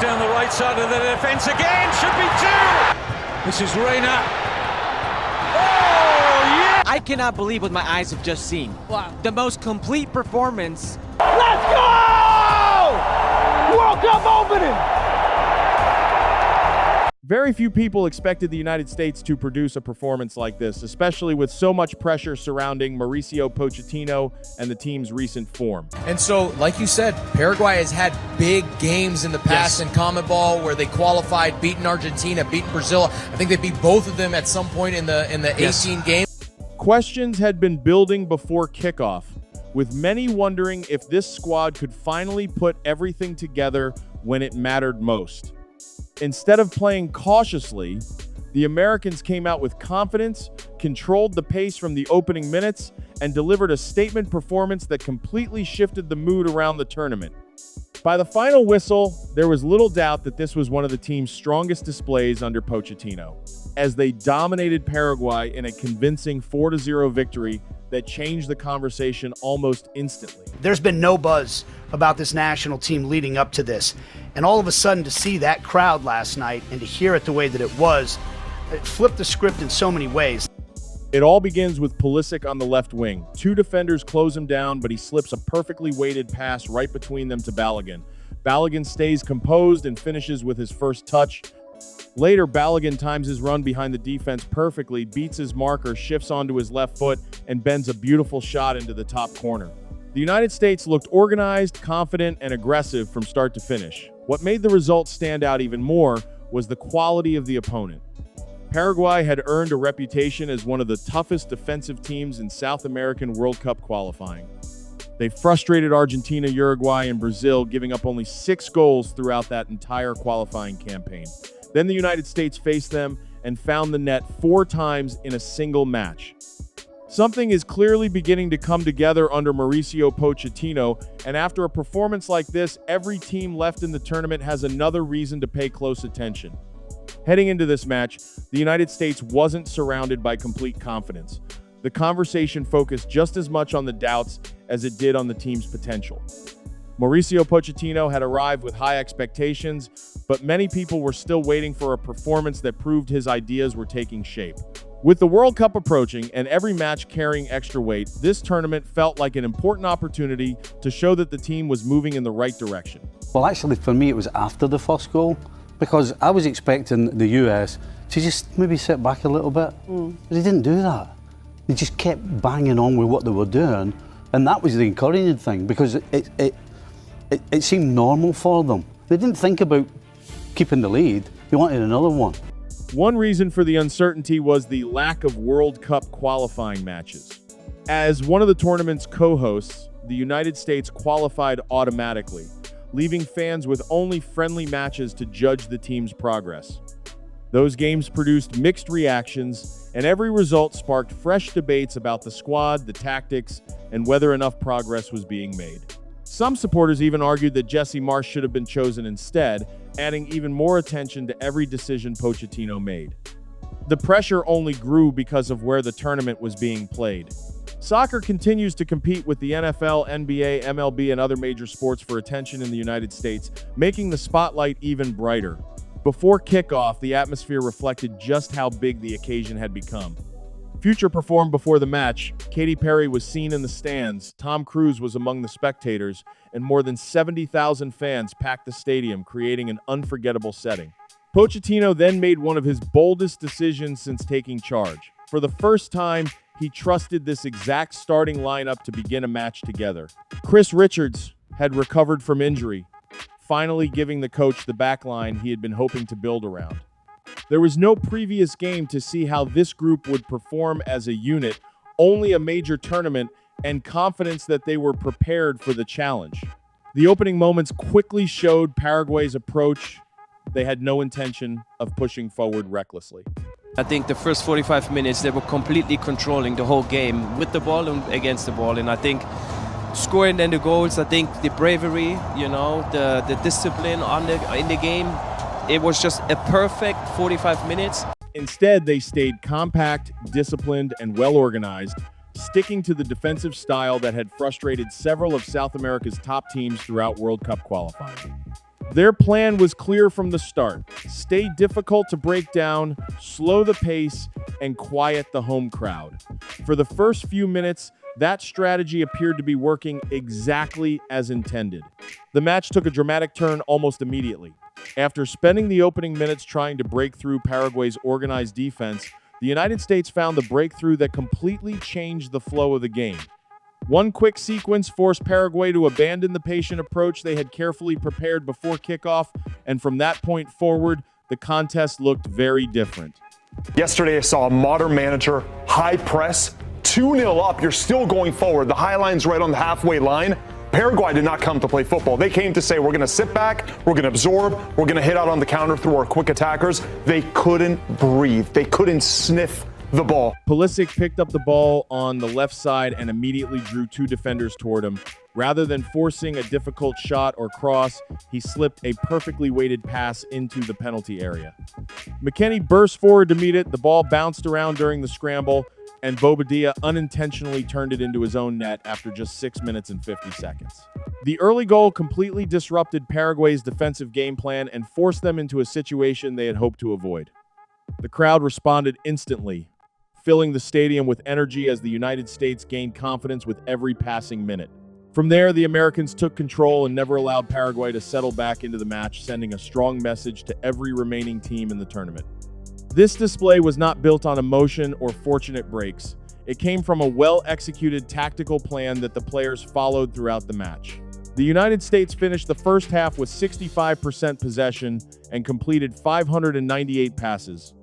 down the right side of the defence again. Should be two. This is Reina. Oh, yeah! I cannot believe what my eyes have just seen. Wow. The most complete performance. Let's go! World Cup opening! Very few people expected the United States to produce a performance like this, especially with so much pressure surrounding Mauricio Pochettino and the team's recent form. And so, like you said, Paraguay has had big games in the past in CONMEBOL where they qualified, beaten Argentina, beaten Brazil. I think they beat both of them at some point in the 18 games. Questions had been building before kickoff, with many wondering if this squad could finally put everything together when it mattered most. Instead of playing cautiously, the Americans came out with confidence, controlled the pace from the opening minutes, and delivered a statement performance that completely shifted the mood around the tournament. By the final whistle, there was little doubt that this was one of the team's strongest displays under Pochettino, as they dominated Paraguay in a convincing 4-0 victory that changed the conversation almost instantly. There's been no buzz about this national team leading up to this. And all of a sudden to see that crowd last night and to hear it the way that it was, it flipped the script in so many ways. It all begins with Pulisic on the left wing. Two defenders close him down, but he slips a perfectly weighted pass right between them to Balogun. Balogun stays composed and finishes with his first touch. Later, Balogun times his run behind the defense perfectly, beats his marker, shifts onto his left foot, and bends a beautiful shot into the top corner. The United States looked organized, confident, and aggressive from start to finish. What made the result stand out even more was the quality of the opponent. Paraguay had earned a reputation as one of the toughest defensive teams in South American World Cup qualifying. They frustrated Argentina, Uruguay, and Brazil, giving up only 6 goals throughout that entire qualifying campaign. Then the United States faced them and found the net 4 times in a single match. Something is clearly beginning to come together under Mauricio Pochettino, and after a performance like this, every team left in the tournament has another reason to pay close attention. Heading into this match, the United States wasn't surrounded by complete confidence. The conversation focused just as much on the doubts as it did on the team's potential. Mauricio Pochettino had arrived with high expectations, but many people were still waiting for a performance that proved his ideas were taking shape. With the World Cup approaching and every match carrying extra weight, this tournament felt like an important opportunity to show that the team was moving in the right direction. Well, actually, for me, it was after the first goal, because I was expecting the US to just maybe sit back a little bit. But they didn't do that. They just kept banging on with what they were doing, and that was the encouraging thing, because it seemed normal for them. They didn't think about keeping the lead. They wanted another one. One reason for the uncertainty was the lack of World Cup qualifying matches. As one of the tournament's co-hosts, the United States qualified automatically, leaving fans with only friendly matches to judge the team's progress. Those games produced mixed reactions, and every result sparked fresh debates about the squad, the tactics, and whether enough progress was being made. Some supporters even argued that Jesse Marsch should have been chosen instead, adding even more attention to every decision Pochettino made. The pressure only grew because of where the tournament was being played. Soccer continues to compete with the NFL, NBA, MLB, and other major sports for attention in the United States, making the spotlight even brighter. Before kickoff, the atmosphere reflected just how big the occasion had become. Future performed before the match. Katy Perry was seen in the stands, Tom Cruise was among the spectators, and more than 70,000 fans packed the stadium, creating an unforgettable setting. Pochettino then made one of his boldest decisions since taking charge. For the first time, he trusted this exact starting lineup to begin a match together. Chris Richards had recovered from injury, finally giving the coach the backline he had been hoping to build around. There was no previous game to see how this group would perform as a unit, only a major tournament and confidence that they were prepared for the challenge. The opening moments quickly showed Paraguay's approach. They had no intention of pushing forward recklessly. I think the first 45 minutes, they were completely controlling the whole game with the ball and against the ball. And I think scoring then the goals, I think the bravery, the discipline in the game, it was just a perfect 45 minutes. Instead, they stayed compact, disciplined, and well-organized, sticking to the defensive style that had frustrated several of South America's top teams throughout World Cup qualifying. Their plan was clear from the start: stay difficult to break down, slow the pace, and quiet the home crowd. For the first few minutes, that strategy appeared to be working exactly as intended. The match took a dramatic turn almost immediately. After spending the opening minutes trying to break through Paraguay's organized defense, the United States found the breakthrough that completely changed the flow of the game. One quick sequence forced Paraguay to abandon the patient approach they had carefully prepared before kickoff, and from that point forward, the contest looked very different. Yesterday, I saw a modern manager, high press, 2-0 up, you're still going forward. The high line's right on the halfway line. Paraguay did not come to play football. They came to say, we're going to sit back, we're going to absorb, we're going to hit out on the counter through our quick attackers. They couldn't breathe. They couldn't sniff the ball. Pulisic picked up the ball on the left side and immediately drew two defenders toward him. Rather than forcing a difficult shot or cross, he slipped a perfectly weighted pass into the penalty area. McKennie burst forward to meet it. The ball bounced around during the scramble, and Bobadilla unintentionally turned it into his own net after just 6 minutes and 50 seconds. The early goal completely disrupted Paraguay's defensive game plan and forced them into a situation they had hoped to avoid. The crowd responded instantly, filling the stadium with energy as the United States gained confidence with every passing minute. From there, the Americans took control and never allowed Paraguay to settle back into the match, sending a strong message to every remaining team in the tournament. This display was not built on emotion or fortunate breaks. It came from a well-executed tactical plan that the players followed throughout the match. The United States finished the first half with 65% possession and completed 598 passes.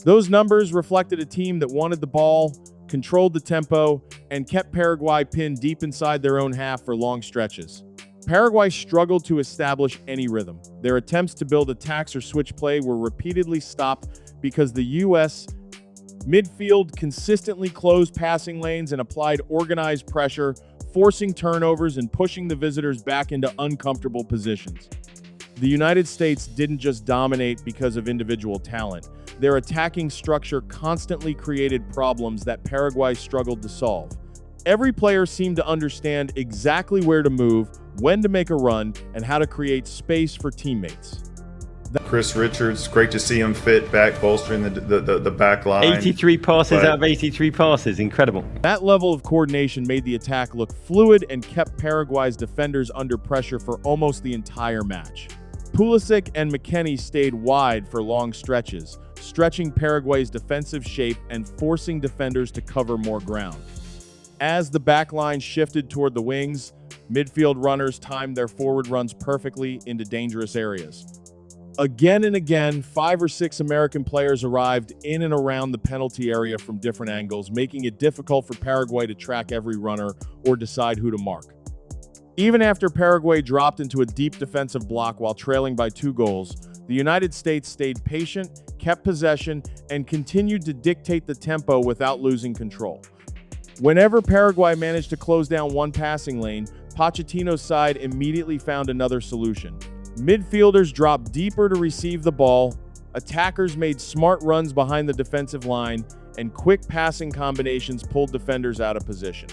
Those numbers reflected a team that wanted the ball, controlled the tempo, and kept Paraguay pinned deep inside their own half for long stretches. Paraguay struggled to establish any rhythm. Their attempts to build attacks or switch play were repeatedly stopped because the U.S. midfield consistently closed passing lanes and applied organized pressure, forcing turnovers and pushing the visitors back into uncomfortable positions. The United States didn't just dominate because of individual talent. Their attacking structure constantly created problems that Paraguay struggled to solve. Every player seemed to understand exactly where to move, when to make a run, and how to create space for teammates. Chris Richards, great to see him fit back, bolstering the back line. 83 passes out of 83 passes, incredible. That level of coordination made the attack look fluid and kept Paraguay's defenders under pressure for almost the entire match. Pulisic and McKennie stayed wide for long stretches, stretching Paraguay's defensive shape and forcing defenders to cover more ground. As the back line shifted toward the wings, midfield runners timed their forward runs perfectly into dangerous areas. Again and again, 5 or 6 American players arrived in and around the penalty area from different angles, making it difficult for Paraguay to track every runner or decide who to mark. Even after Paraguay dropped into a deep defensive block while trailing by 2 goals, the United States stayed patient, kept possession, and continued to dictate the tempo without losing control. Whenever Paraguay managed to close down one passing lane, Pochettino's side immediately found another solution. Midfielders dropped deeper to receive the ball, attackers made smart runs behind the defensive line, and quick passing combinations pulled defenders out of position.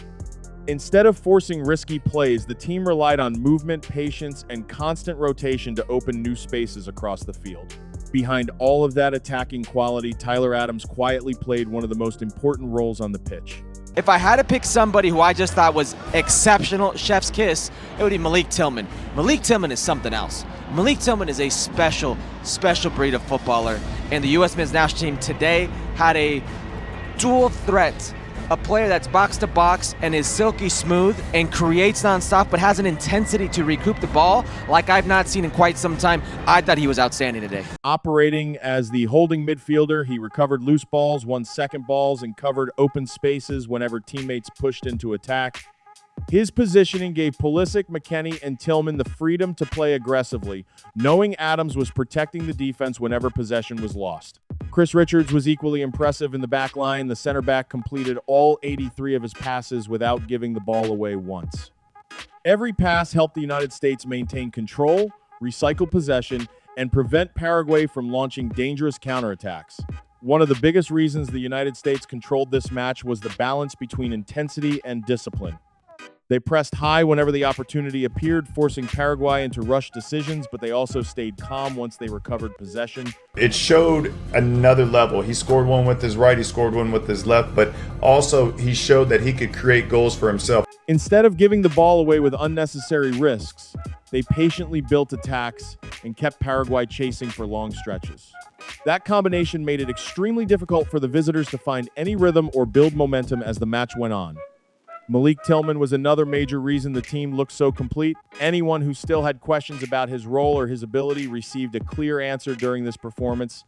Instead of forcing risky plays, the team relied on movement, patience, and constant rotation to open new spaces across the field. Behind all of that attacking quality, Tyler Adams quietly played one of the most important roles on the pitch. If I had to pick somebody who I just thought was exceptional, chef's kiss, it would be Malik Tillman. Malik Tillman is something else. Malik Tillman is a special breed of footballer. And the U.S. men's national team today had a dual threat. A player that's box to box and is silky smooth and creates nonstop, but has an intensity to recoup the ball like I've not seen in quite some time. I thought he was outstanding today. Operating as the holding midfielder, he recovered loose balls, won second balls, and covered open spaces whenever teammates pushed into attack. His positioning gave Pulisic, McKennie, and Tillman the freedom to play aggressively, knowing Adams was protecting the defense whenever possession was lost. Chris Richards was equally impressive in the back line. The center back completed all 83 of his passes without giving the ball away once. Every pass helped the United States maintain control, recycle possession, and prevent Paraguay from launching dangerous counterattacks. One of the biggest reasons the United States controlled this match was the balance between intensity and discipline. They pressed high whenever the opportunity appeared, forcing Paraguay into rush decisions, but they also stayed calm once they recovered possession. It showed another level. He scored one with his right, he scored one with his left, but also he showed that he could create goals for himself. Instead of giving the ball away with unnecessary risks, they patiently built attacks and kept Paraguay chasing for long stretches. That combination made it extremely difficult for the visitors to find any rhythm or build momentum as the match went on. Malik Tillman was another major reason the team looked so complete. Anyone who still had questions about his role or his ability received a clear answer during this performance.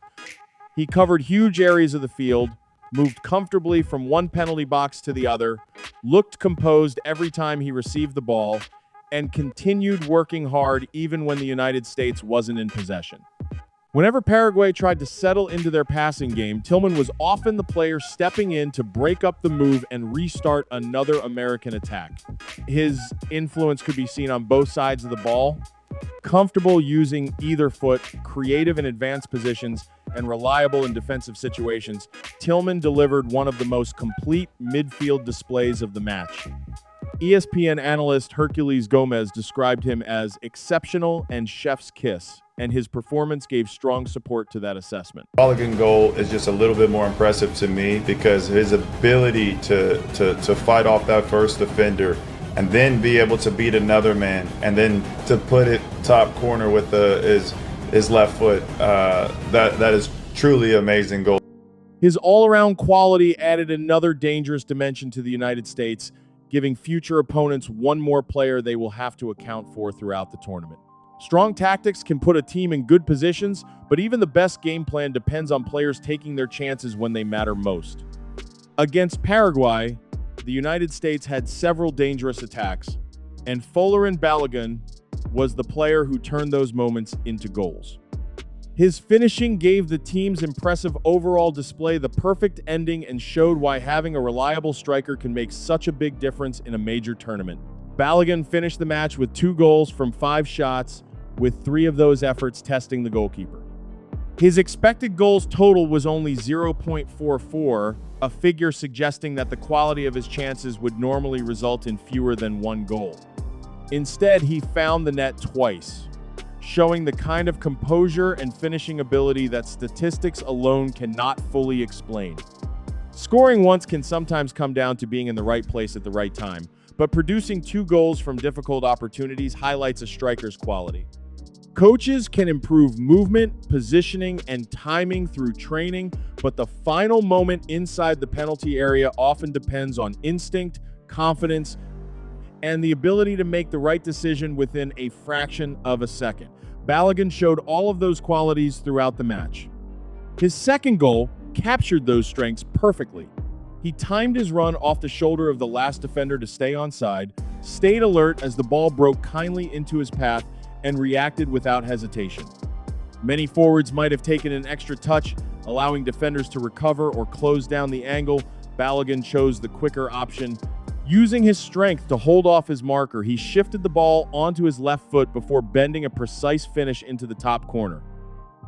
He covered huge areas of the field, moved comfortably from one penalty box to the other, looked composed every time he received the ball, and continued working hard even when the United States wasn't in possession. Whenever Paraguay tried to settle into their passing game, Tillman was often the player stepping in to break up the move and restart another American attack. His influence could be seen on both sides of the ball. Comfortable using either foot, creative in advanced positions, and reliable in defensive situations, Tillman delivered one of the most complete midfield displays of the match. ESPN analyst Hercules Gomez described him as exceptional and chef's kiss, and his performance gave strong support to that assessment. Balogun goal is just a little bit more impressive to me because his ability to fight off that first defender and then be able to beat another man and then to put it top corner with his left foot, that is truly amazing goal. His all-around quality added another dangerous dimension to the United States, giving future opponents one more player they will have to account for throughout the tournament. Strong tactics can put a team in good positions, but even the best game plan depends on players taking their chances when they matter most. Against Paraguay, the United States had several dangerous attacks, and Folarin Balogun was the player who turned those moments into goals. His finishing gave the team's impressive overall display the perfect ending and showed why having a reliable striker can make such a big difference in a major tournament. Balogun finished the match with 2 goals from 5 shots, with 3 of those efforts testing the goalkeeper. His expected goals total was only 0.44, a figure suggesting that the quality of his chances would normally result in fewer than 1 goal. Instead, he found the net twice, showing the kind of composure and finishing ability that statistics alone cannot fully explain. Scoring once can sometimes come down to being in the right place at the right time, but producing 2 goals from difficult opportunities highlights a striker's quality. Coaches can improve movement, positioning, and timing through training, but the final moment inside the penalty area often depends on instinct, confidence, and the ability to make the right decision within a fraction of a second. Balogun showed all of those qualities throughout the match. His second goal captured those strengths perfectly. He timed his run off the shoulder of the last defender to stay onside, stayed alert as the ball broke kindly into his path, and reacted without hesitation. Many forwards might have taken an extra touch, allowing defenders to recover or close down the angle. Balogun chose the quicker option. Using his strength to hold off his marker, he shifted the ball onto his left foot before bending a precise finish into the top corner.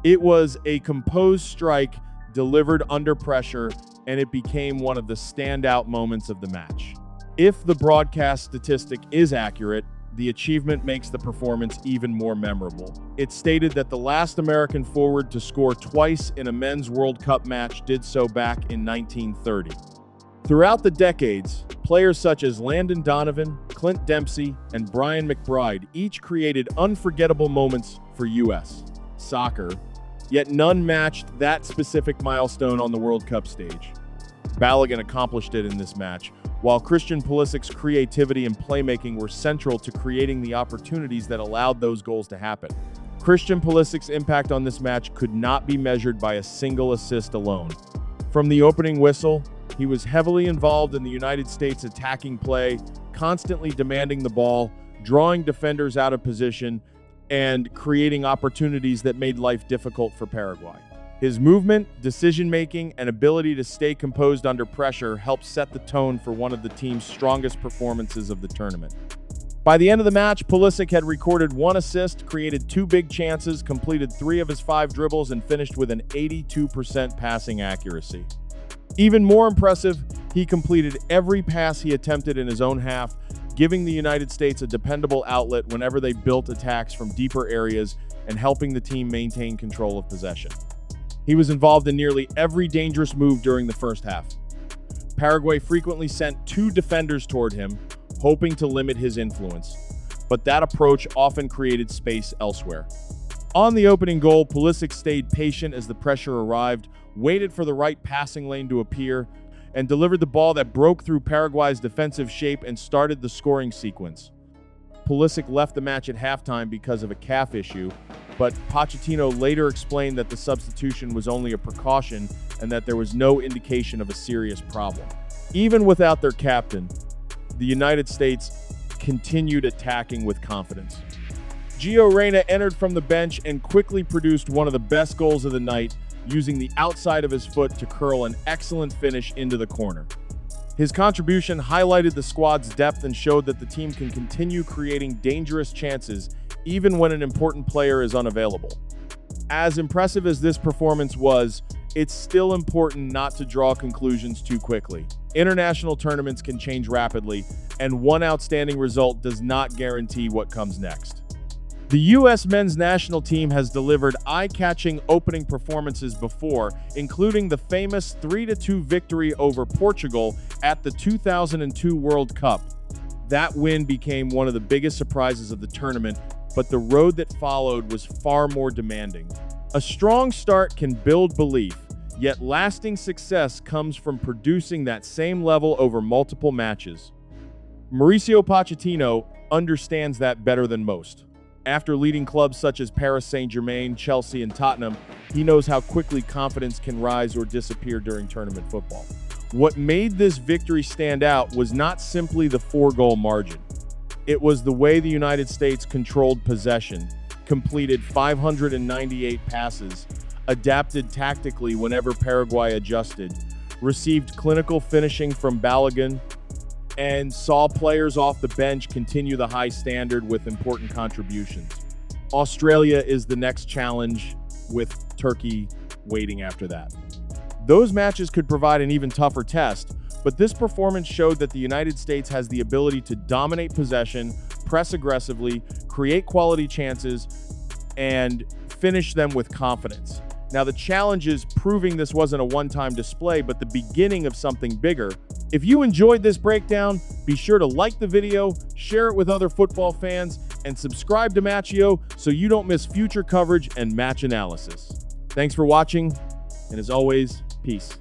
It was a composed strike delivered under pressure, and it became one of the standout moments of the match. If the broadcast statistic is accurate, the achievement makes the performance even more memorable. It stated that the last American forward to score twice in a men's World Cup match did so back in 1930. Throughout the decades, players such as Landon Donovan, Clint Dempsey, and Brian McBride each created unforgettable moments for U.S. soccer, yet none matched that specific milestone on the World Cup stage. Balogun accomplished it in this match, while Christian Pulisic's creativity and playmaking were central to creating the opportunities that allowed those goals to happen. Christian Pulisic's impact on this match could not be measured by a single assist alone. From the opening whistle, he was heavily involved in the United States attacking play, constantly demanding the ball, drawing defenders out of position, and creating opportunities that made life difficult for Paraguay. His movement, decision-making, and ability to stay composed under pressure helped set the tone for one of the team's strongest performances of the tournament. By the end of the match, Pulisic had recorded 1 assist, created 2 big chances, completed 3 of his 5 dribbles, and finished with an 82% passing accuracy. Even more impressive, he completed every pass he attempted in his own half, giving the United States a dependable outlet whenever they built attacks from deeper areas and helping the team maintain control of possession. He was involved in nearly every dangerous move during the first half. Paraguay frequently sent 2 defenders toward him, hoping to limit his influence, but that approach often created space elsewhere. On the opening goal, Pulisic stayed patient as the pressure arrived, waited for the right passing lane to appear, and delivered the ball that broke through Paraguay's defensive shape and started the scoring sequence. Pulisic left the match at halftime because of a calf issue, but Pochettino later explained that the substitution was only a precaution and that there was no indication of a serious problem. Even without their captain, the United States continued attacking with confidence. Gio Reyna entered from the bench and quickly produced one of the best goals of the night, using the outside of his foot to curl an excellent finish into the corner. His contribution highlighted the squad's depth and showed that the team can continue creating dangerous chances even when an important player is unavailable. As impressive as this performance was, it's still important not to draw conclusions too quickly. International tournaments can change rapidly, and one outstanding result does not guarantee what comes next. The U.S. men's national team has delivered eye-catching opening performances before, including the famous 3-2 victory over Portugal at the 2002 World Cup. That win became one of the biggest surprises of the tournament, but the road that followed was far more demanding. A strong start can build belief, yet lasting success comes from producing that same level over multiple matches. Mauricio Pochettino understands that better than most. After leading clubs such as Paris Saint-Germain, Chelsea, and Tottenham, he knows how quickly confidence can rise or disappear during tournament football. What made this victory stand out was not simply the 4-goal margin. It was the way the United States controlled possession, completed 598 passes, adapted tactically whenever Paraguay adjusted, received clinical finishing from Balogun, and saw players off the bench continue the high standard with important contributions. Australia is the next challenge, with Turkey waiting after that. Those matches could provide an even tougher test, but this performance showed that the United States has the ability to dominate possession, press aggressively, create quality chances, and finish them with confidence. Now, the challenge is proving this wasn't a one-time display, but the beginning of something bigger. If you enjoyed this breakdown, be sure to like the video, share it with other football fans, and subscribe to Matchio so you don't miss future coverage and match analysis. Thanks for watching, and as always, peace.